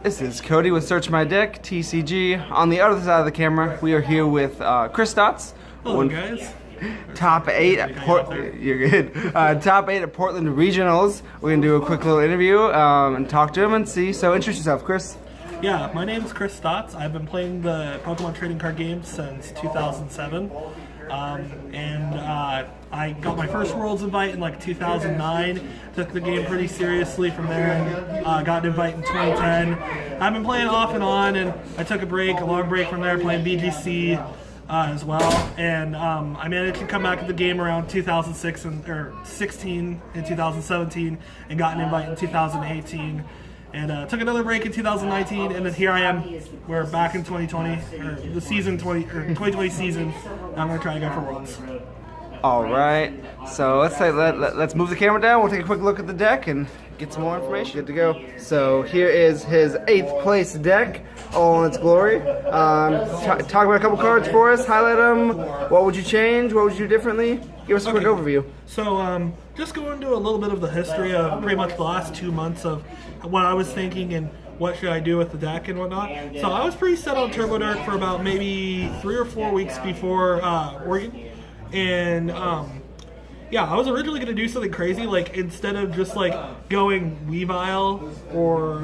This is Cody with Search My Deck, TCG. On the other side of the camera, we are here with Chris Stotts. Hello, guys. Top 8 at You're good. Top 8 at Portland Regionals. We're gonna do a quick little interview and talk to him and see. So introduce yourself, Chris. Yeah, my name is Chris Stotts. I've been playing the Pokemon trading card games since 2007. I got my first Worlds invite in like 2009, took the game pretty seriously from there, and got an invite in 2010. I've been playing off and on, and I took a long break from there, playing BGC as well, and I managed to come back to the game around 2016 and 2017, and got an invite in 2018. And took another break in 2019, and then here I am. We're back in 2020, or the season 2020 season. I'm gonna try to go for Worlds. All right. So let's move the camera down. We'll take a quick look at the deck and get some more information. Good to go. So here is his 8th place deck, all in its glory. Talk about a couple cards for us. Highlight them. What would you change? What would you do differently? Give us a quick overview. So just go into a little bit of the history of pretty much the last 2 months of what I was thinking and what should I do with the deck and whatnot. So I was pretty set on Turbo Dark for about maybe 3 or 4 weeks before Oregon. And yeah, I was originally going to do something crazy, like instead of just like going Weavile or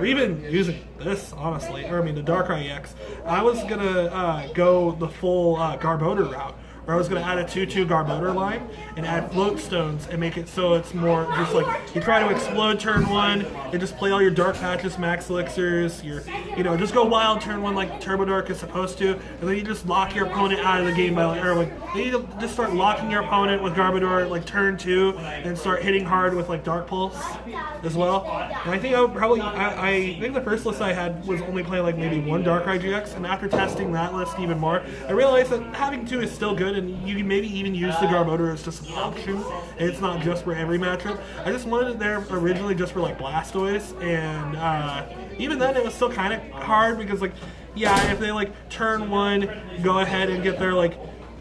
even using this, honestly, or I mean the Darkrai EX, I was going to go the full Garbodor route. Or I was going to add a 2/2 Garbodor line and add float stones and make it so it's more just like you try to explode turn 1 and just play all your dark patches, max elixirs, just go wild turn 1 like Turbo Dark is supposed to, and then you just lock your opponent out of the game by then you just start locking your opponent with Garbodor like turn 2 and start hitting hard with like Dark Pulse as well. And I think I think the first list I had was only playing like maybe 1 Darkrai GX, and after testing that list even more, I realized that having 2 is still good. And you can maybe even use the Garbodor as just an option. It's not just for every matchup. I just wanted it there originally just for like Blastoise, and even then it was still kind of hard because like, yeah, if they like turn 1, go ahead and get their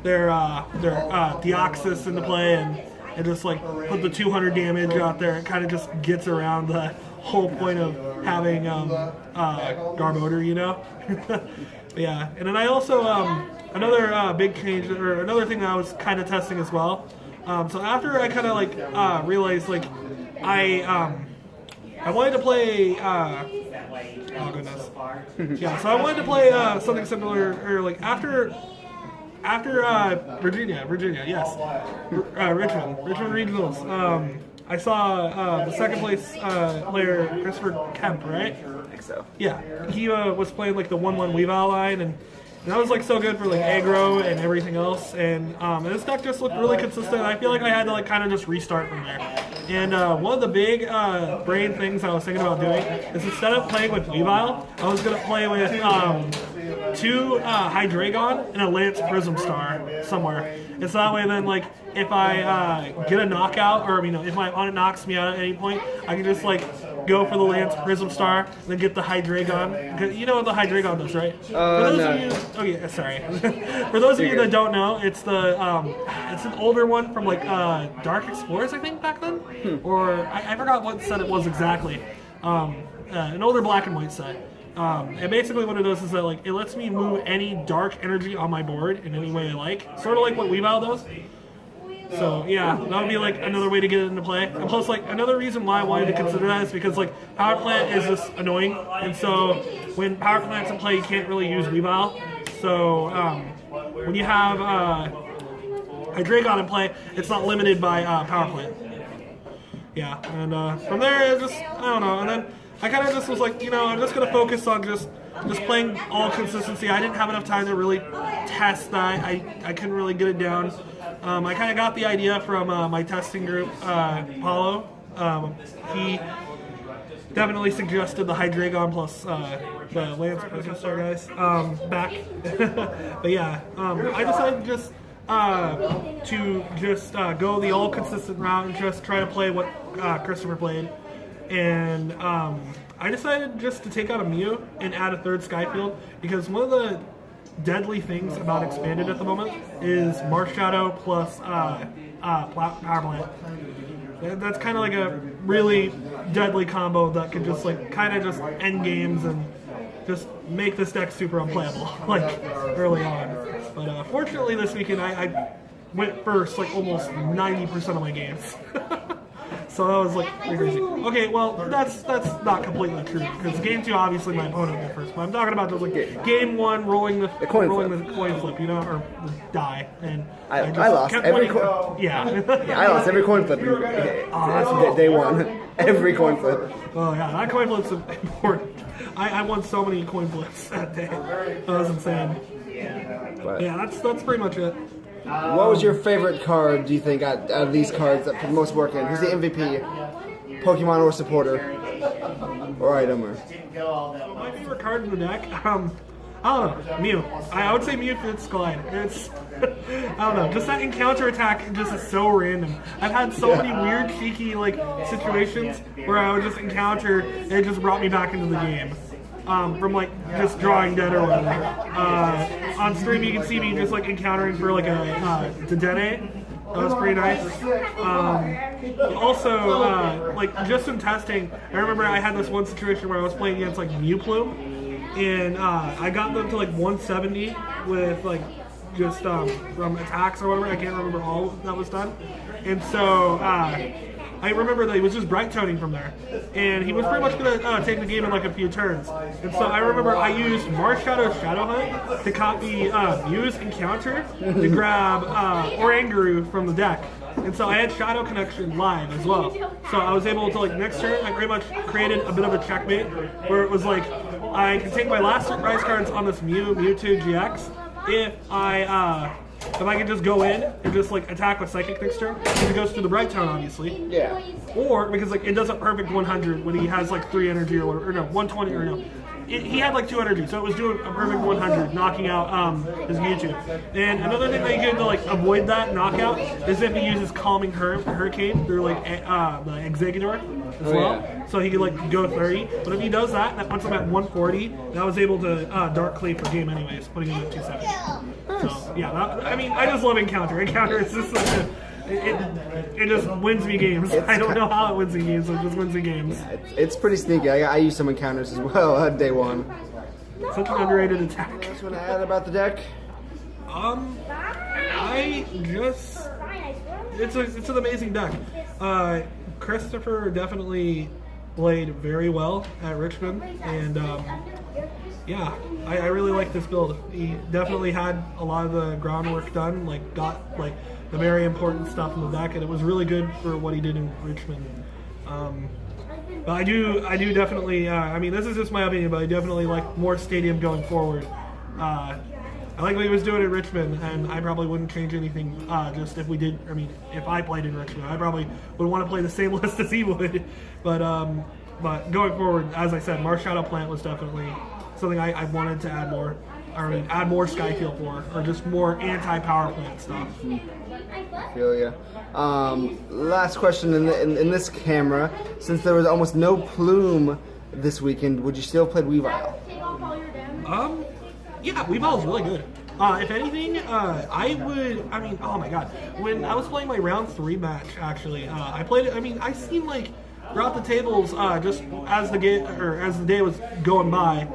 Deoxys into play and just like put the 200 damage out there, it kind of just gets around the whole point of having Garbodor, you know? Yeah, and then I also another big change, or another thing that I was kind of testing as well. So after I kind of like realized like I wanted to play oh goodness, yeah. So I wanted to play something similar, or like after Virginia, yes, Richmond Regionals. I saw the second place player, Christopher Kemp, right? I think so. Yeah, he was playing like the 1/1 Weavile line, and that was like so good for like aggro and everything else. And this deck just looked really consistent. I feel like I had to like kind of just restart from there. And one of the big brain things I was thinking about doing is instead of playing with Weavile, I was gonna play with 2 Hydreigon and a Lance Prism Star somewhere. And so that way then like if I get a knockout, or if my opponent knocks me out at any point, I can just like go for the Lance Prism Star and then get the Hydreigon. You know what the Hydreigon does, right? For those of you that don't know, it's the it's an older one from like Dark Explorers, I think, back then, or I forgot what set it was exactly. An older black and white set. And basically what it does is that like it lets me move any dark energy on my board in any way I like, sort of like what Weavile does. So yeah, that would be like another way to get it into play. And plus, like another reason why I wanted to consider that is because like Power Plant is just annoying, and so when Power Plant's in play, you can't really use Weavile. So when you have Hydreigon in play, it's not limited by Power Plant. Yeah, and from there, it just I don't know, and then I kind of just was like, I'm just gonna focus on just playing all consistency. I didn't have enough time to really test that. I couldn't really get it down. I kind of got the idea from my testing group, Paulo. He definitely suggested the Hydreigon plus the Lance Prism Star guys back. But yeah, I decided just to go the all consistent route and just try to play what Christopher played. And I decided just to take out a Mew and add a 3rd Skyfield, because one of the deadly things about Expanded at the moment is Marshadow plus Power Plant. That's kind of like a really deadly combo that can just like kind of just end games and just make this deck super unplayable like early on. But fortunately this weekend I went first like almost 90% of my games. So that was like pretty crazy. Okay, well that's not completely true because game 2 obviously my opponent went first. But I'm talking about just like game 1 rolling the coin flip, you know, or the die, and I lost every coin. Yeah. Yeah, I lost every coin flip. That's day 1. Every coin flip. Oh yeah, that coin flip's important. I won so many coin flips that day. That was insane. But yeah, that's pretty much it. What was your favorite card, do you think, out of these cards that put the most work in? Who's the MVP? Pokemon or supporter? Or item? Or... My favorite card in the deck? I don't know. Mew. I would say Mew fits Glide. It's... I don't know. Just that encounter attack just is so random. I've had so many weird, cheeky, like, situations where I would just encounter and it just brought me back into the game. From like just drawing dead or whatever. On stream you can see me just like encountering for like a Dedenne. That was pretty nice. Also, like just in testing, I remember I had this one situation where I was playing against like Mewplume, and I got them to like 170 with like just from attacks or whatever. I can't remember all that was done, and so. I remember that he was just bright toning from there, and he was pretty much going to take the game in like a few turns. And so I remember I used Marshallow's Shadow Hunt to copy Mew's Encounter to grab Oranguru from the deck. And so I had Shadow Connection live as well. So I was able to, like, next turn, I pretty much created a bit of a checkmate where it was like, I can take my last surprise cards on this Mewtwo GX if I can just go in and just like attack with Psychic next turn, because it goes through the Bright Tone, obviously. Yeah. Or because like it does a perfect 100 when he has like 3 energy or whatever, or no, 120 or no. He had like 2 energy, so it was doing a perfect 100, knocking out his Mewtwo. And another thing that you can do to like avoid that knockout is if he uses Calming Hurricane through like the Exeggutor as well. Yeah. So he could like go 30. But if he does that, that puts him at 140. And I was able to Dark Clay per game anyways, putting him at 270. So yeah, I mean, I just love Encounter. Encounter is just such a... It just wins me games. I don't know how it wins me games, it just wins me games. It's pretty sneaky. I use some encounters as well day 1. Such an underrated attack. Just want to add about the deck? I just... It's an amazing deck. Christopher definitely played very well at Richmond, and yeah, I really like this build. He definitely had a lot of the groundwork done, like got like the very important stuff in the deck, and it was really good for what he did in Richmond. But I do definitely, I mean, this is just my opinion, but I definitely like more Stadium going forward. I like what he was doing at Richmond, and I probably wouldn't change anything just if we did, I mean, if I played in Richmond. I probably would want to play the same list as he would. But going forward, as I said, Marshadow Plant was definitely something I wanted to add more. I mean, add more Skyfield for, or just more anti-power plant stuff. I feel ya. Last question in this camera. Since there was almost no Plume this weekend, would you still play Weavile? Yeah, Weavile's really good. If anything, I would, I mean, oh my god. When I was playing my round 3 match, actually, I played it, I mean, I seen like, throughout the tables, just as the day was going by,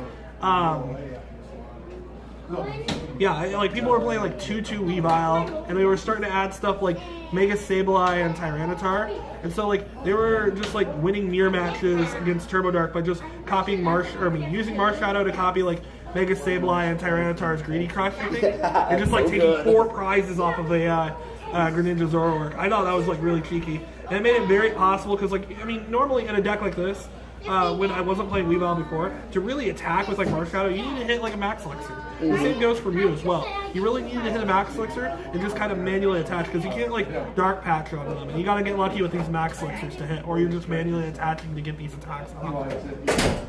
yeah, like people were playing like 2-2 Weavile, and they were starting to add stuff like Mega Sableye and Tyranitar, and so like they were just like winning mirror matches against Turbo Dark by just copying using Marshadow to copy like Mega Sableye and Tyranitar's Greedy Crush, I think, and just like taking 4 prizes off of a Greninja Zoroark. I thought that was like really cheeky, and it made it very possible because like, I mean, normally in a deck like this, when I wasn't playing Weavile before, to really attack with like Marshadow, you need to hit like a Max Elixir. The same goes for Mew as well. You really need to hit a Max Elixir and just kind of manually attach, because you can't like Dark Patch onto them, and you gotta get lucky with these Max Elixirs to hit, or you're just manually attaching to get these attacks off.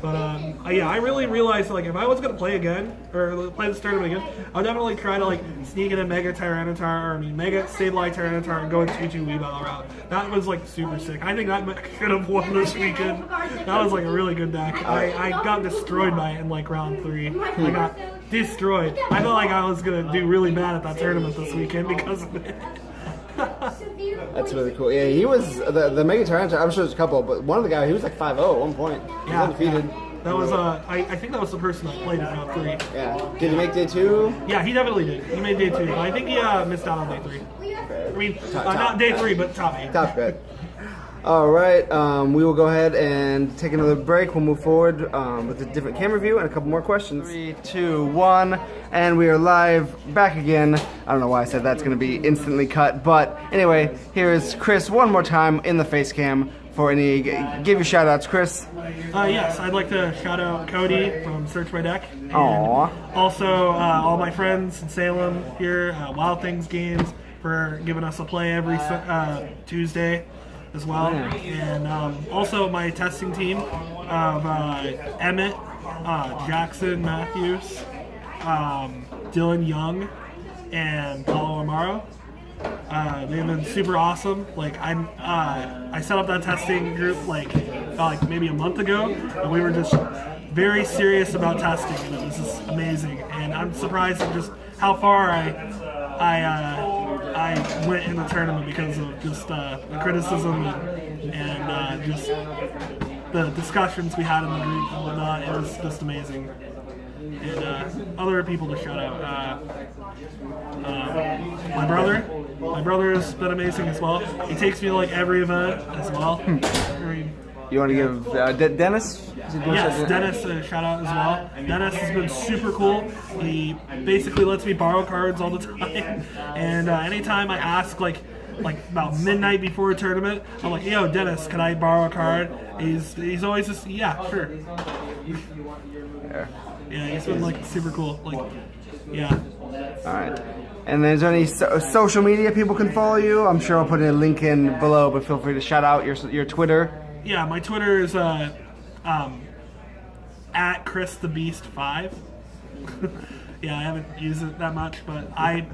But yeah, I really realized like if I was gonna play again, or play this tournament again, I would definitely try to like sneak in a Mega Tyranitar, or Mega Sableye Tyranitar, and go a 2-2 Weavile route. That was like super sick. I think that should have won this weekend. That was like a really good deck. I got destroyed by it in like round 3. I got destroyed. I felt like I was gonna do really bad at that tournament this weekend because of it. That's really cool. Yeah, he was the Mega Tyrant. I'm sure there's a couple, but one of the guys, he was like 5-0 at one point. He was undefeated. Yeah. That was I think that was the person that played in round 3. Yeah. Did he make day 2? Yeah, he definitely did. He made day 2. But I think he missed out on day 3. I mean, not day 3, but top 8. Top good. All right, we will go ahead and take another break. We'll move forward with a different camera view and a couple more questions. 3, 2, 1, and we are live back again. I don't know why I said that's going to be instantly cut, but anyway, here is Chris one more time in the face cam for any. Give your shout outs, Chris. Yes, I'd like to shout out Cody from Search My Deck. And Aww. Also, all my friends in Salem here, Wild Things Games, for giving us a play every Tuesday as well. And also my testing team of Emmett, Jackson Matthews, Dylan Young, and Paulo Amaro. They've been super awesome. Like I set up that testing group like maybe a month ago, and we were just very serious about testing, and it was just amazing. And I'm surprised at just how far I went in the tournament because of just the criticism and just the discussions we had in the group and whatnot. It was just amazing. And other people to shout out. My brother has been amazing as well. He takes me to like every event as well. You want to give Dennis? Yes, Dennis a shout out as well. Dennis has been super cool. He basically lets me borrow cards all the time. And anytime I ask like about midnight before a tournament, I'm like, yo, Dennis, can I borrow a card? He's always just, yeah, sure. Yeah, he's been like super cool. Like, yeah. All right. And there's any social media people can follow you? I'm sure I'll put a link in below, but feel free to shout out your Twitter. Yeah, my Twitter is at ChrisTheBeast5. Yeah, I haven't used it that much, but I'll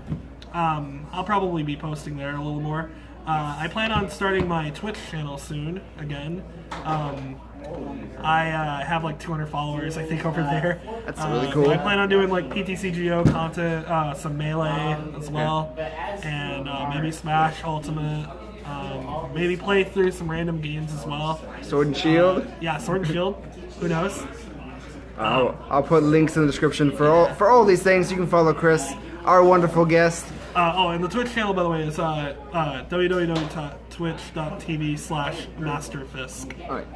probably be posting there a little more. I plan on starting my Twitch channel soon again. I have like 200 followers, I think, over there. That's really cool. I plan on doing like PTCGO content, some Melee as well, and maybe Smash Ultimate. Maybe play through some random games as well. Sword and Shield? Yeah, Sword and Shield. Who knows? I'll put links in the description for all these things. You can follow Chris, our wonderful guest. And the Twitch channel, by the way, is www.twitch.tv/MasterFisk. All right.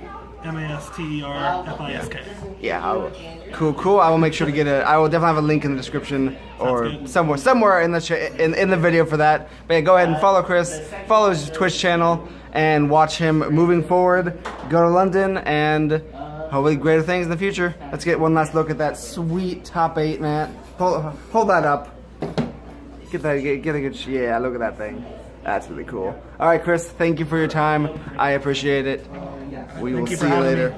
MasterFisk. Yeah, cool. I will make sure to get I will definitely have a link in the description or somewhere in the in the video for that. But yeah, go ahead and follow Chris, follow his Twitch channel, and watch him moving forward. Go to London and hopefully greater things in the future. Let's get one last look at that sweet top 8, man. Hold that up. Get a good. Yeah, look at that thing. That's really cool. All right, Chris. Thank you for your time. I appreciate it. We will see you later.